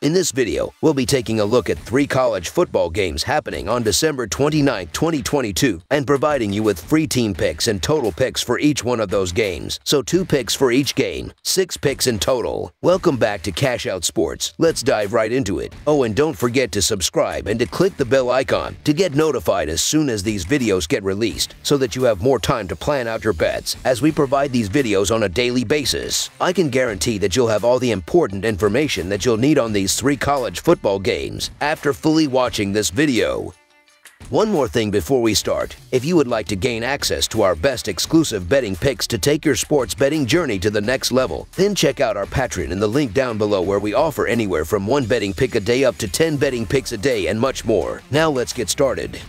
In this video, we'll be taking a look at 3 college football games happening on December 29, 2022, and providing you with free team picks and total picks for each one of those games. So 2 picks for each game, 6 picks in total. Welcome back to Cash Out Sports. Let's dive right into it. Oh, and don't forget to subscribe and to click the bell icon to get notified as soon as these videos get released, so that you have more time to plan out your bets as we provide these videos on a daily basis. I can guarantee that you'll have all the important information that you'll need on these 3 college football games after fully watching this video. One more thing before we start. If you would like to gain access to our best exclusive betting picks to take your sports betting journey to the next level, then check out our Patreon in the link down below, where we offer anywhere from 1 betting pick a day up to 10 betting picks a day and much more. Now let's get started.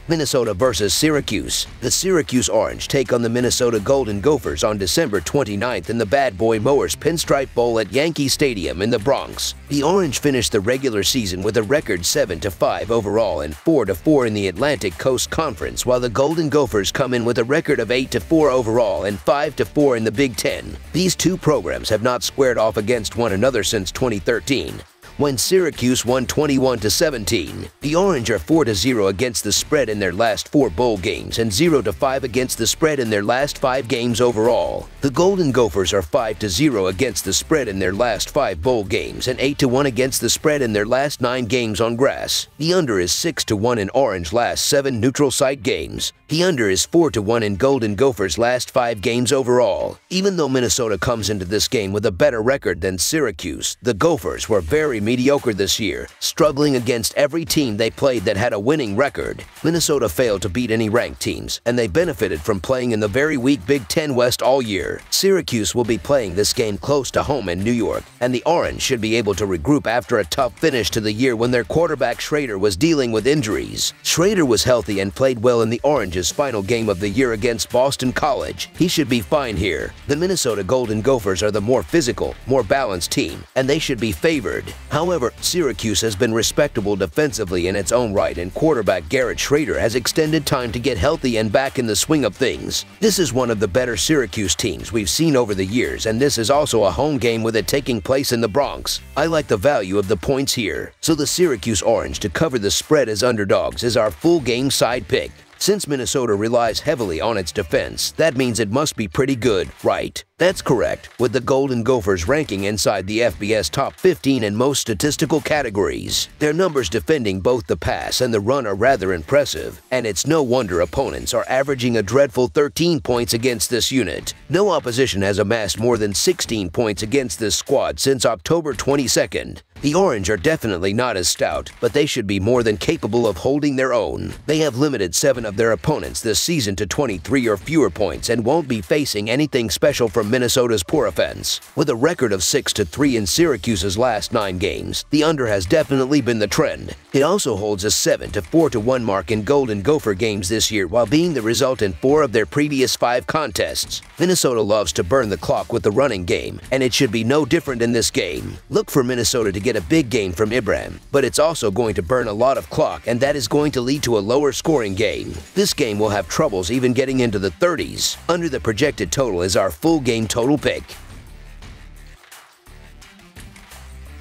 Minnesota versus Syracuse. The Syracuse Orange take on the Minnesota Golden Gophers on December 29th in the Bad Boy Mowers Pinstripe Bowl at Yankee Stadium in the Bronx. The Orange finished the regular season with a record 7-5 overall and 4-4 in the Atlantic Coast Conference, while the Golden Gophers come in with a record of 8-4 overall and 5-4 in the Big Ten. These 2 programs have not squared off against one another since 2013. When Syracuse won 21-17. The Orange are 4-0 against the spread in their last 4 bowl games and 0-5 against the spread in their last 5 games overall. The Golden Gophers are 5-0 against the spread in their last 5 bowl games and 8-1 against the spread in their last 9 games on grass. The under is 6-1 in Orange last 7 neutral site games. The under is 4-1 in Golden Gophers last 5 games overall. Even though Minnesota comes into this game with a better record than Syracuse, the Gophers were very mediocre this year, struggling against every team they played that had a winning record. Minnesota failed to beat any ranked teams, and they benefited from playing in the very weak Big Ten West all year. Syracuse will be playing this game close to home in New York, and the Orange should be able to regroup after a tough finish to the year when their quarterback Schrader was dealing with injuries. Schrader was healthy and played well in the Orange's final game of the year against Boston College. He should be fine here. The Minnesota Golden Gophers are the more physical, more balanced team, and they should be favored. However, Syracuse has been respectable defensively in its own right, and quarterback Garrett Schrader has extended time to get healthy and back in the swing of things. This is one of the better Syracuse teams we've seen over the years, and this is also a home game with it taking place in the Bronx. I like the value of the points here, so the Syracuse Orange to cover the spread as underdogs is our full game side pick. Since Minnesota relies heavily on its defense, that means it must be pretty good, right? That's correct, with the Golden Gophers ranking inside the FBS top 15 in most statistical categories. Their numbers defending both the pass and the run are rather impressive, and it's no wonder opponents are averaging a dreadful 13 points against this unit. No opposition has amassed more than 16 points against this squad since October 22nd. The Orange are definitely not as stout, but they should be more than capable of holding their own. They have limited 7 of their opponents this season to 23 or fewer points and won't be facing anything special from Minnesota's poor offense. With a record of 6-3 in Syracuse's last 9 games, the under has definitely been the trend. It also holds a 7-4-1 mark in Golden Gopher games this year, while being the result in 4 of their previous 5 contests. Minnesota loves to burn the clock with the running game, and it should be no different in this game. Look for Minnesota to get a big gain from Ibrahim, but it's also going to burn a lot of clock, and that is going to lead to a lower scoring game. This game will have troubles even getting into the 30s. Under the projected total is our full game total pick.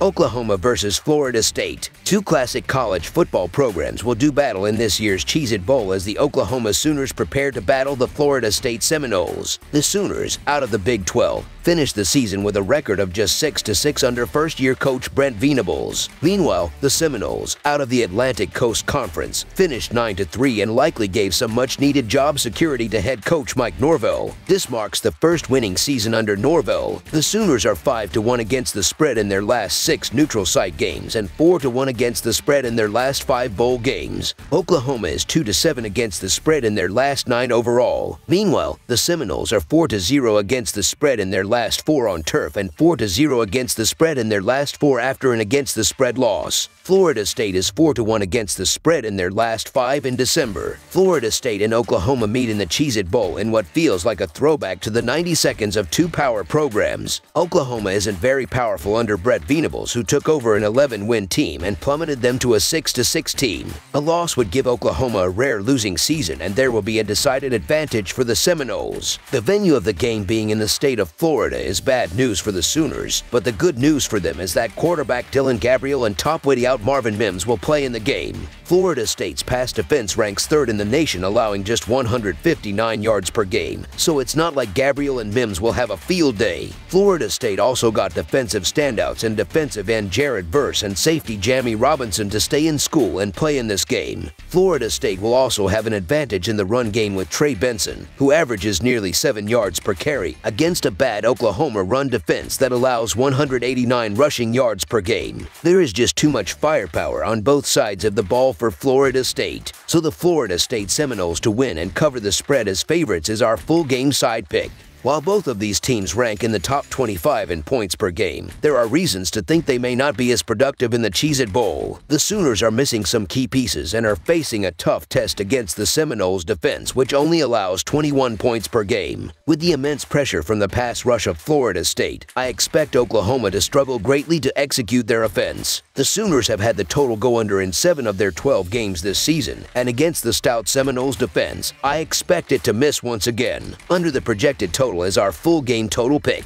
Oklahoma versus Florida State. 2 classic college football programs will do battle in this year's Cheez-It Bowl as the Oklahoma Sooners prepare to battle the Florida State Seminoles. The Sooners, out of the Big 12, finished the season with a record of just 6-6 under first-year coach Brent Venables. Meanwhile, the Seminoles, out of the Atlantic Coast Conference, finished 9-3 and likely gave some much-needed job security to head coach Mike Norvell. This marks the first winning season under Norvell. The Sooners are 5-1 against the spread in their last 6 neutral site games and 4-1 against the spread in their last 5 bowl games. Oklahoma is 2-7 against the spread in their last 9 overall. Meanwhile, the Seminoles are 4-0 against the spread in their last 4 on turf and 4-0 against the spread in their last 4 after an against the spread loss. Florida State is 4-1 against the spread in their last 5 in December. Florida State and Oklahoma meet in the Cheez-It Bowl in what feels like a throwback to the 90 seconds of 2 power programs. Oklahoma isn't very powerful under Brent Venables, who took over an 11-win team and plummeted them to a 6-6 team. A loss would give Oklahoma a rare losing season, and there will be a decided advantage for the Seminoles. The venue of the game being in the state of Florida is bad news for the Sooners, but the good news for them is that quarterback Dylan Gabriel and top witty out Marvin Mims will play in the game. Florida State's pass defense ranks third in the nation, allowing just 159 yards per game, so it's not like Gabriel and Mims will have a field day. Florida State also got defensive standouts in defensive end Jared Verse and safety Jamie Robinson to stay in school and play in this game. Florida State will also have an advantage in the run game with Trey Benson, who averages nearly 7 yards per carry against a bad Oklahoma run defense that allows 189 rushing yards per game. There is just too much firepower on both sides of the ball for Florida State, so the Florida State Seminoles to win and cover the spread as favorites is our full game side pick. While both of these teams rank in the top 25 in points per game, there are reasons to think they may not be as productive in the Cheez-It Bowl. The Sooners are missing some key pieces and are facing a tough test against the Seminoles defense, which only allows 21 points per game. With the immense pressure from the pass rush of Florida State, I expect Oklahoma to struggle greatly to execute their offense. The Sooners have had the total go under in 7 of their 12 games this season, and against the stout Seminoles defense, I expect it to miss once again. Under the projected total is our full game total pick.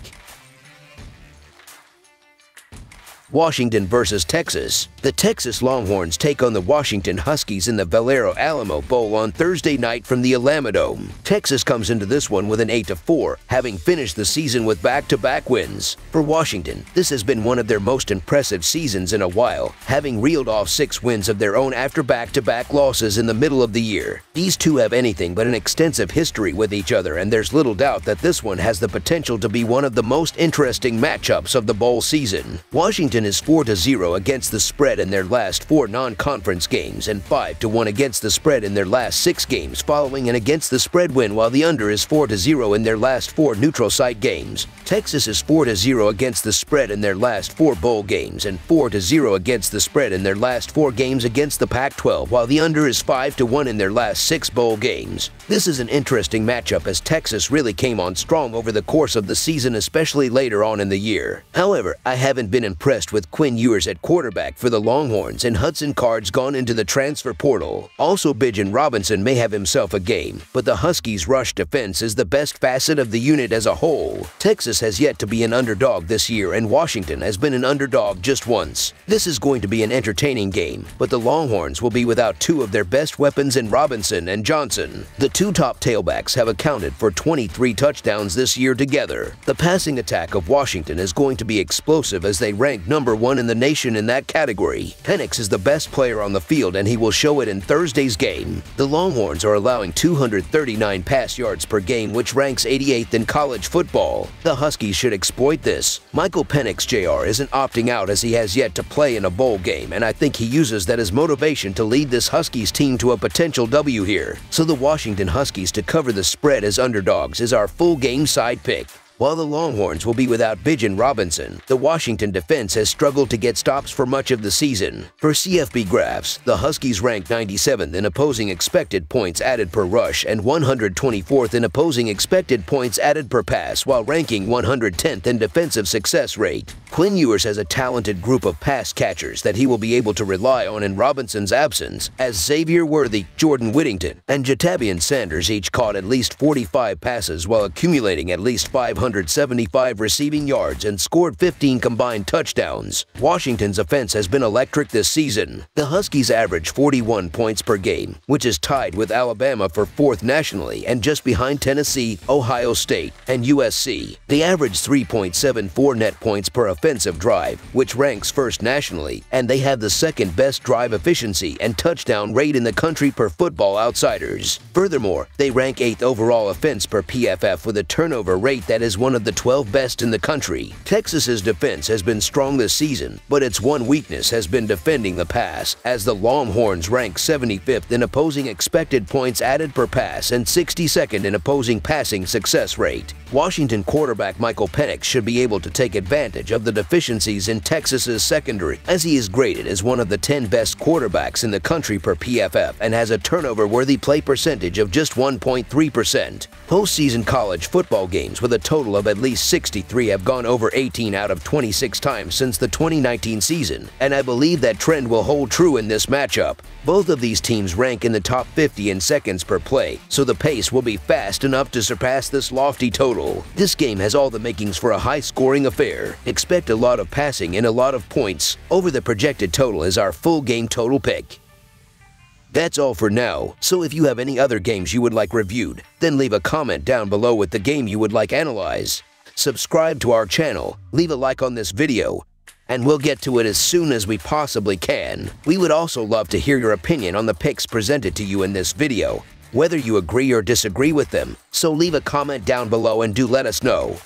Washington versus Texas. The Texas Longhorns take on the Washington Huskies in the Valero Alamo Bowl on Thursday night from the Alamodome. Texas comes into this one with an 8-4, having finished the season with back-to-back wins. For Washington, this has been one of their most impressive seasons in a while, having reeled off 6 wins of their own after back-to-back losses in the middle of the year. These two have anything but an extensive history with each other, and there's little doubt that this one has the potential to be one of the most interesting matchups of the bowl season. Washington is 4-0 against the spread in their last 4 non-conference games and 5-1 against the spread in their last 6 games following an against the spread win, while the under is 4-0 in their last 4 neutral site games. Texas is 4-0 against the spread in their last 4 bowl games and 4-0 against the spread in their last 4 games against the Pac-12, while the under is 5-1 in their last 6 bowl games. This is an interesting matchup as Texas really came on strong over the course of the season, especially later on in the year. However, I haven't been impressed with Quinn Ewers at quarterback for the Longhorns, and Hudson Card's gone into the transfer portal. Also, Bijan Robinson may have himself a game, but the Huskies' rush defense is the best facet of the unit as a whole. Texas has yet to be an underdog this year, and Washington has been an underdog just once. This is going to be an entertaining game, but the Longhorns will be without 2 of their best weapons in Robinson and Johnson. The 2 top tailbacks have accounted for 23 touchdowns this year together. The passing attack of Washington is going to be explosive as they rank number 1 in the nation in that category. Penix is the best player on the field, and he will show it in Thursday's game. The Longhorns are allowing 239 pass yards per game, which ranks 88th in college football. The Huskies should exploit this. Michael Penix Jr. isn't opting out as he has yet to play in a bowl game, and I think he uses that as motivation to lead this Huskies team to a potential W here. So the Washington Huskies to cover the spread as underdogs is our full game side pick. While the Longhorns will be without Bijan Robinson, the Washington defense has struggled to get stops for much of the season. For CFB graphs, the Huskies rank 97th in opposing expected points added per rush and 124th in opposing expected points added per pass, while ranking 110th in defensive success rate. Quinn Ewers has a talented group of pass catchers that he will be able to rely on in Robinson's absence, as Xavier Worthy, Jordan Whittington, and Jatavian Sanders each caught at least 45 passes while accumulating at least 575 receiving yards and scored 15 combined touchdowns. Washington's offense has been electric this season. The Huskies average 41 points per game, which is tied with Alabama for 4th nationally and just behind Tennessee, Ohio State, and USC. They average 3.74 net points per offensive drive, which ranks 1st nationally, and they have the 2nd best drive efficiency and touchdown rate in the country per Football Outsiders. Furthermore, they rank 8th overall offense per PFF with a turnover rate that is one of the 12 best in the country. Texas's defense has been strong this season, but its one weakness has been defending the pass, as the Longhorns rank 75th in opposing expected points added per pass and 62nd in opposing passing success rate. Washington quarterback Michael Penix should be able to take advantage of the the deficiencies in Texas's secondary, as he is graded as one of the 10 best quarterbacks in the country per PFF and has a turnover-worthy play percentage of just 1.3%. Postseason college football games with a total of at least 63 have gone over 18 out of 26 times since the 2019 season, and I believe that trend will hold true in this matchup. Both of these teams rank in the top 50 in seconds per play, so the pace will be fast enough to surpass this lofty total. This game has all the makings for a high-scoring affair. Expect a lot of passing and a lot of points. Over the projected total is our full game total pick. That's all for now, so if you have any other games you would like reviewed, then leave a comment down below with the game you would like analyzed. Subscribe to our channel, leave a like on this video, and we'll get to it as soon as we possibly can. We would also love to hear your opinion on the picks presented to you in this video, whether you agree or disagree with them, so leave a comment down below and do let us know.